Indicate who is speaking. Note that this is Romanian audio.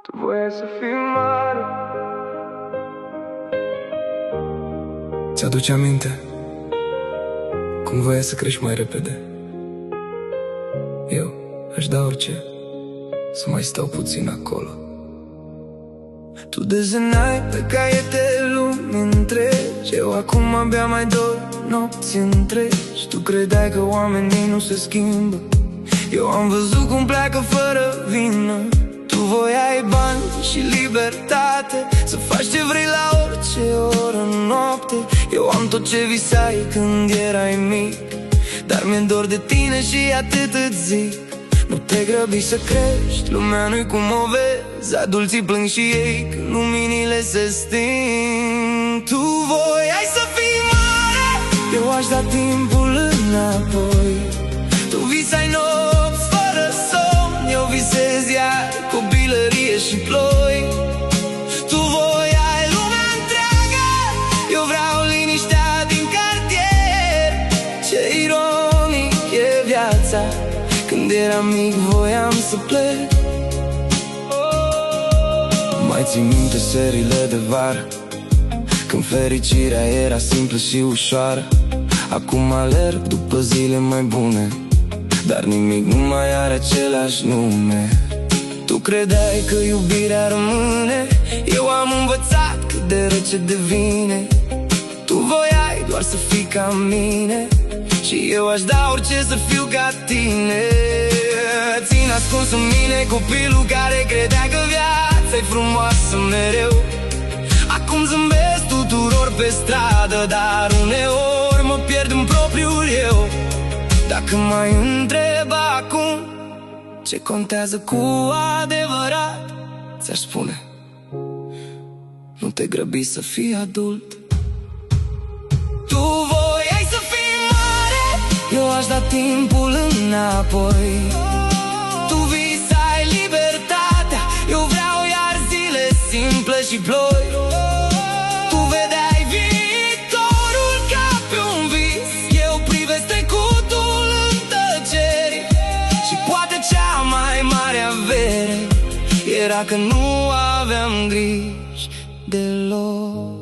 Speaker 1: Tu voiai să fii mare.
Speaker 2: Ți-aduce aminte cum voiai să crești mai repede? Eu aș da orice să mai stau puțin acolo.
Speaker 1: Tu desenai pe caiete lumi întregi, eu acum abia mai dorm nopți întregi. Tu credeai că oamenii nu se schimbă, eu am văzut cum pleacă fără vină. Tu voiai bani și libertate, să faci ce vrei la orice oră noapte. Eu am tot ce visai când erai mic, dar mi-e dor de tine și atât îți zic. Nu te grăbi să crești, lumea nu-i cum o vezi. Adulții plâng și ei când luminile se sting. Tu voiai să fii mare, eu aș da timpul înapoi. Tu visai nopți fără somn, eu visez iar copilărie și ploi. Tu voiai lumea întreagă, eu vreau liniștea din cartier. Ce ironic e viața, când eram mic voiam să plec. Mai țin minte serile de vară, când fericirea era simplă și ușoară. Acum alerg după zile mai bune, dar nimic nu mai are același nume. Tu credeai că iubirea rămâne, eu am învățat cât de rece devine. Tu voiai doar să fii ca mine, și eu aș da orice să fiu ca tine. Țin ascuns în mine copilul care credea că viața-i frumoasă mereu. Acum zâmbesc tuturor pe stradă, dar uneori mă pierd în propriul eu. Dacă m-ai întreba acum ce contează cu adevărat, ți-aș spune: nu te grăbi să fii adult. Tu voiai să fii mare, eu aș da timpul înapoi. Tu visai libertatea, eu vreau iar zile simple și ploi. Tu vedeai viitorul ca pe un vis, eu privesc trecutul în tăceri. Și poate cea mai mare avere era că nu aveam griji deloc.